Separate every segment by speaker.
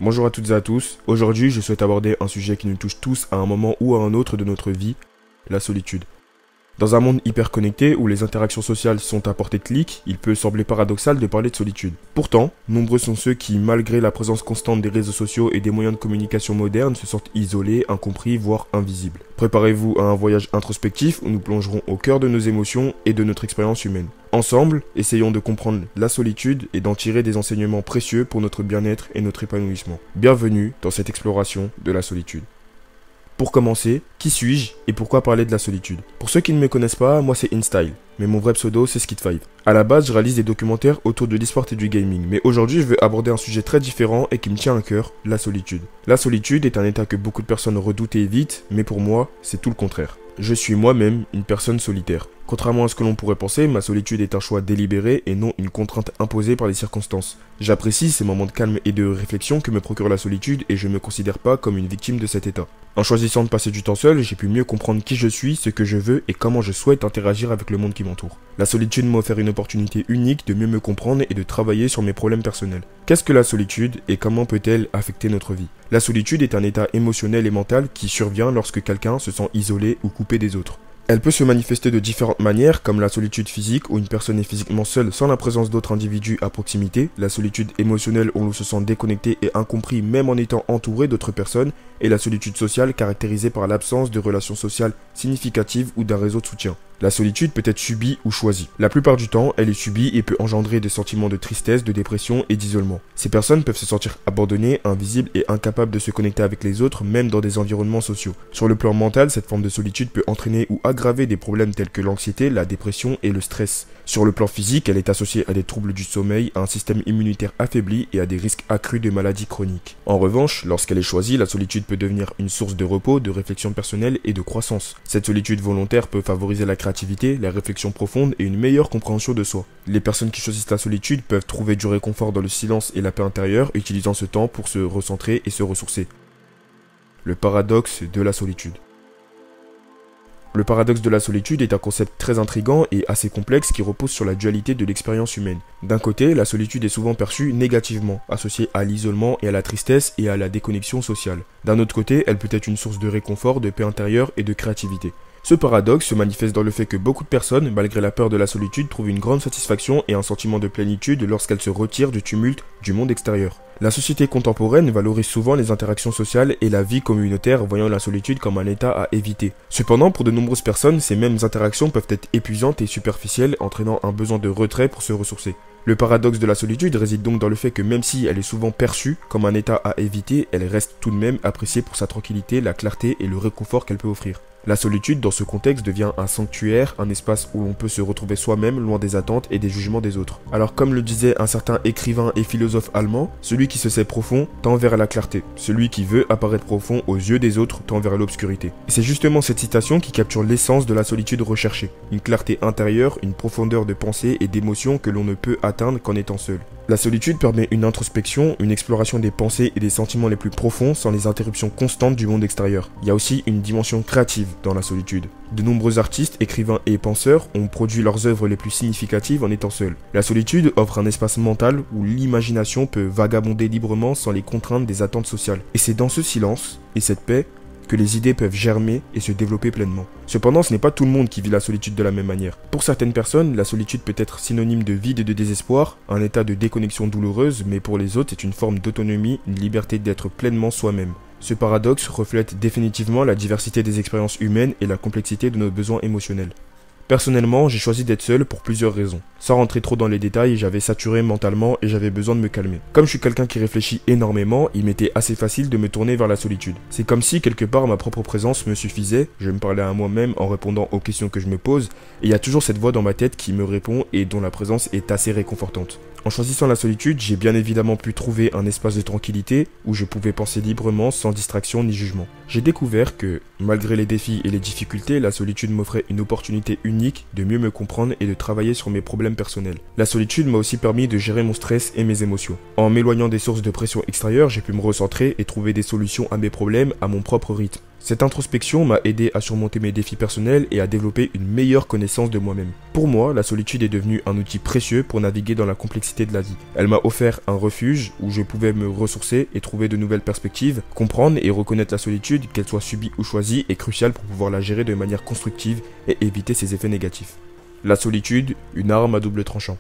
Speaker 1: Bonjour à toutes et à tous, aujourd'hui je souhaite aborder un sujet qui nous touche tous à un moment ou à un autre de notre vie, la solitude. Dans un monde hyper connecté où les interactions sociales sont à portée de clic, il peut sembler paradoxal de parler de solitude. Pourtant, nombreux sont ceux qui, malgré la présence constante des réseaux sociaux et des moyens de communication modernes, se sentent isolés, incompris, voire invisibles. Préparez-vous à un voyage introspectif où nous plongerons au cœur de nos émotions et de notre expérience humaine. Ensemble, essayons de comprendre la solitude et d'en tirer des enseignements précieux pour notre bien-être et notre épanouissement. Bienvenue dans cette exploration de la solitude. Pour commencer, qui suis-je et pourquoi parler de la solitude? Pour ceux qui ne me connaissent pas, moi c'est InStyle, mais mon vrai pseudo c'est Skid5. À la base, je réalise des documentaires autour de l'e-sport et du gaming, mais aujourd'hui je veux aborder un sujet très différent et qui me tient à cœur, la solitude. La solitude est un état que beaucoup de personnes redoutent et évitent, mais pour moi, c'est tout le contraire. Je suis moi-même une personne solitaire. Contrairement à ce que l'on pourrait penser, ma solitude est un choix délibéré et non une contrainte imposée par les circonstances. J'apprécie ces moments de calme et de réflexion que me procure la solitude et je ne me considère pas comme une victime de cet état. En choisissant de passer du temps seul, j'ai pu mieux comprendre qui je suis, ce que je veux et comment je souhaite interagir avec le monde qui m'entoure. La solitude m'a offert une opportunité unique de mieux me comprendre et de travailler sur mes problèmes personnels. Qu'est-ce que la solitude et comment peut-elle affecter notre vie? La solitude est un état émotionnel et mental qui survient lorsque quelqu'un se sent isolé ou coupé des autres. Elle peut se manifester de différentes manières, comme la solitude physique, où une personne est physiquement seule sans la présence d'autres individus à proximité, la solitude émotionnelle où l'on se sent déconnecté et incompris même en étant entouré d'autres personnes, et la solitude sociale caractérisée par l'absence de relations sociales significatives ou d'un réseau de soutien. La solitude peut être subie ou choisie. La plupart du temps, elle est subie et peut engendrer des sentiments de tristesse, de dépression et d'isolement. Ces personnes peuvent se sentir abandonnées, invisibles et incapables de se connecter avec les autres, même dans des environnements sociaux. Sur le plan mental, cette forme de solitude peut entraîner ou aggraver des problèmes tels que l'anxiété, la dépression et le stress. Sur le plan physique, elle est associée à des troubles du sommeil, à un système immunitaire affaibli et à des risques accrus de maladies chroniques. En revanche, lorsqu'elle est choisie, la solitude peut devenir une source de repos, de réflexion personnelle et de croissance. Cette solitude volontaire peut favoriser la créativité, la réflexion profonde et une meilleure compréhension de soi. Les personnes qui choisissent la solitude peuvent trouver du réconfort dans le silence et la paix intérieure, utilisant ce temps pour se recentrer et se ressourcer. Le paradoxe de la solitude. Le paradoxe de la solitude est un concept très intrigant et assez complexe qui repose sur la dualité de l'expérience humaine. D'un côté, la solitude est souvent perçue négativement, associée à l'isolement et à la tristesse et à la déconnexion sociale. D'un autre côté, elle peut être une source de réconfort, de paix intérieure et de créativité. Ce paradoxe se manifeste dans le fait que beaucoup de personnes, malgré la peur de la solitude, trouvent une grande satisfaction et un sentiment de plénitude lorsqu'elles se retirent du tumulte du monde extérieur. La société contemporaine valorise souvent les interactions sociales et la vie communautaire, voyant la solitude comme un état à éviter. Cependant, pour de nombreuses personnes, ces mêmes interactions peuvent être épuisantes et superficielles, entraînant un besoin de retrait pour se ressourcer. Le paradoxe de la solitude réside donc dans le fait que même si elle est souvent perçue comme un état à éviter, elle reste tout de même appréciée pour sa tranquillité, la clarté et le réconfort qu'elle peut offrir. La solitude, dans ce contexte, devient un sanctuaire, un espace où l'on peut se retrouver soi-même, loin des attentes et des jugements des autres. Alors comme le disait un certain écrivain et philosophe allemand, celui qui se sait profond tend vers la clarté, celui qui veut apparaître profond aux yeux des autres tend vers l'obscurité. Et c'est justement cette citation qui capture l'essence de la solitude recherchée, une clarté intérieure, une profondeur de pensée et d'émotion que l'on ne peut atteindre qu'en étant seul. La solitude permet une introspection, une exploration des pensées et des sentiments les plus profonds sans les interruptions constantes du monde extérieur. Il y a aussi une dimension créative dans la solitude. De nombreux artistes, écrivains et penseurs ont produit leurs œuvres les plus significatives en étant seuls. La solitude offre un espace mental où l'imagination peut vagabonder librement sans les contraintes des attentes sociales. Et c'est dans ce silence et cette paix que les idées peuvent germer et se développer pleinement. Cependant, ce n'est pas tout le monde qui vit la solitude de la même manière. Pour certaines personnes, la solitude peut être synonyme de vide et de désespoir, un état de déconnexion douloureuse, mais pour les autres, c'est une forme d'autonomie, une liberté d'être pleinement soi-même. Ce paradoxe reflète définitivement la diversité des expériences humaines et la complexité de nos besoins émotionnels. Personnellement, j'ai choisi d'être seul pour plusieurs raisons. Sans rentrer trop dans les détails, j'avais saturé mentalement et j'avais besoin de me calmer. Comme je suis quelqu'un qui réfléchit énormément, il m'était assez facile de me tourner vers la solitude. C'est comme si quelque part ma propre présence me suffisait, je me parlais à moi-même en répondant aux questions que je me pose, et il y a toujours cette voix dans ma tête qui me répond et dont la présence est assez réconfortante. En choisissant la solitude, j'ai bien évidemment pu trouver un espace de tranquillité où je pouvais penser librement sans distraction ni jugement. J'ai découvert que, malgré les défis et les difficultés, la solitude m'offrait une opportunité unique de mieux me comprendre et de travailler sur mes problèmes personnels. La solitude m'a aussi permis de gérer mon stress et mes émotions. En m'éloignant des sources de pression extérieure, j'ai pu me recentrer et trouver des solutions à mes problèmes à mon propre rythme. Cette introspection m'a aidé à surmonter mes défis personnels et à développer une meilleure connaissance de moi-même. Pour moi, la solitude est devenue un outil précieux pour naviguer dans la complexité de la vie. Elle m'a offert un refuge où je pouvais me ressourcer et trouver de nouvelles perspectives. Comprendre et reconnaître la solitude, qu'elle soit subie ou choisie, est crucial pour pouvoir la gérer de manière constructive et éviter ses effets négatifs. La solitude, une arme à double tranchant.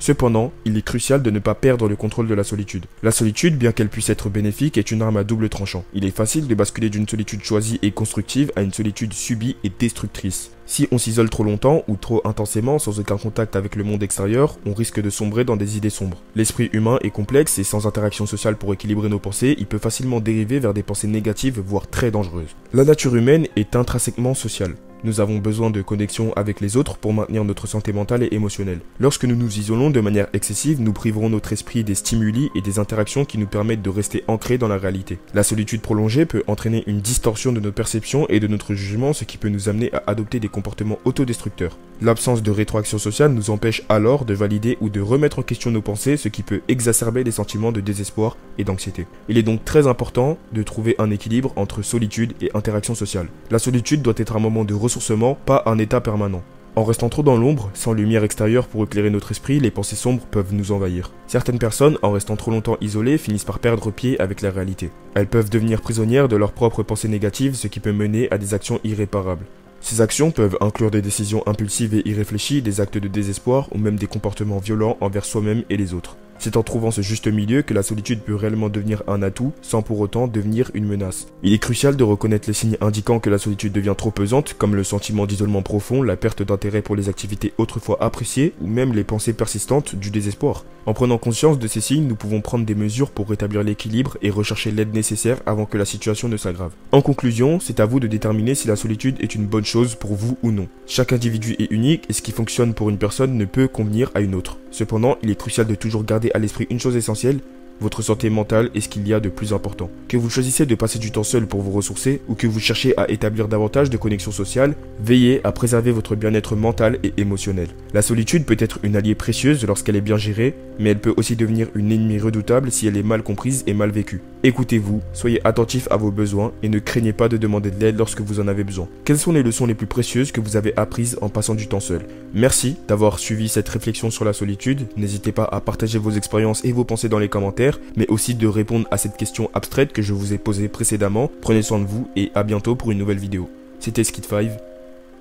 Speaker 1: Cependant, il est crucial de ne pas perdre le contrôle de la solitude. La solitude, bien qu'elle puisse être bénéfique, est une arme à double tranchant. Il est facile de basculer d'une solitude choisie et constructive à une solitude subie et destructrice. Si on s'isole trop longtemps ou trop intensément sans aucun contact avec le monde extérieur, on risque de sombrer dans des idées sombres. L'esprit humain est complexe et sans interaction sociale pour équilibrer nos pensées, il peut facilement dériver vers des pensées négatives, voire très dangereuses. La nature humaine est intrinsèquement sociale. Nous avons besoin de connexion avec les autres pour maintenir notre santé mentale et émotionnelle. Lorsque nous nous isolons de manière excessive, nous priverons notre esprit des stimuli et des interactions qui nous permettent de rester ancrés dans la réalité. La solitude prolongée peut entraîner une distorsion de nos perceptions et de notre jugement, ce qui peut nous amener à adopter des comportements autodestructeurs. L'absence de rétroaction sociale nous empêche alors de valider ou de remettre en question nos pensées, ce qui peut exacerber des sentiments de désespoir et d'anxiété. Il est donc très important de trouver un équilibre entre solitude et interaction sociale. La solitude doit être un moment de ressourcement, pas un état permanent. En restant trop dans l'ombre, sans lumière extérieure pour éclairer notre esprit, les pensées sombres peuvent nous envahir. Certaines personnes, en restant trop longtemps isolées, finissent par perdre pied avec la réalité. Elles peuvent devenir prisonnières de leurs propres pensées négatives, ce qui peut mener à des actions irréparables. Ces actions peuvent inclure des décisions impulsives et irréfléchies, des actes de désespoir ou même des comportements violents envers soi-même et les autres. C'est en trouvant ce juste milieu que la solitude peut réellement devenir un atout sans pour autant devenir une menace. Il est crucial de reconnaître les signes indiquant que la solitude devient trop pesante, comme le sentiment d'isolement profond, la perte d'intérêt pour les activités autrefois appréciées ou même les pensées persistantes du désespoir. En prenant conscience de ces signes, nous pouvons prendre des mesures pour rétablir l'équilibre et rechercher l'aide nécessaire avant que la situation ne s'aggrave. En conclusion, c'est à vous de déterminer si la solitude est une bonne chose pour vous ou non. Chaque individu est unique et ce qui fonctionne pour une personne ne peut convenir à une autre. Cependant, il est crucial de toujours garder à l'esprit une chose essentielle, votre santé mentale est ce qu'il y a de plus important. Que vous choisissez de passer du temps seul pour vous ressourcer ou que vous cherchez à établir davantage de connexions sociales, veillez à préserver votre bien-être mental et émotionnel. La solitude peut être une alliée précieuse lorsqu'elle est bien gérée, mais elle peut aussi devenir une ennemie redoutable si elle est mal comprise et mal vécue. Écoutez-vous, soyez attentif à vos besoins et ne craignez pas de demander de l'aide lorsque vous en avez besoin. Quelles sont les leçons les plus précieuses que vous avez apprises en passant du temps seul? Merci d'avoir suivi cette réflexion sur la solitude. N'hésitez pas à partager vos expériences et vos pensées dans les commentaires, mais aussi de répondre à cette question abstraite que je vous ai posée précédemment. Prenez soin de vous et à bientôt pour une nouvelle vidéo. C'était Skid5,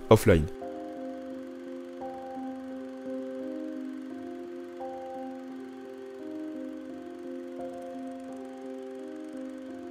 Speaker 1: offline.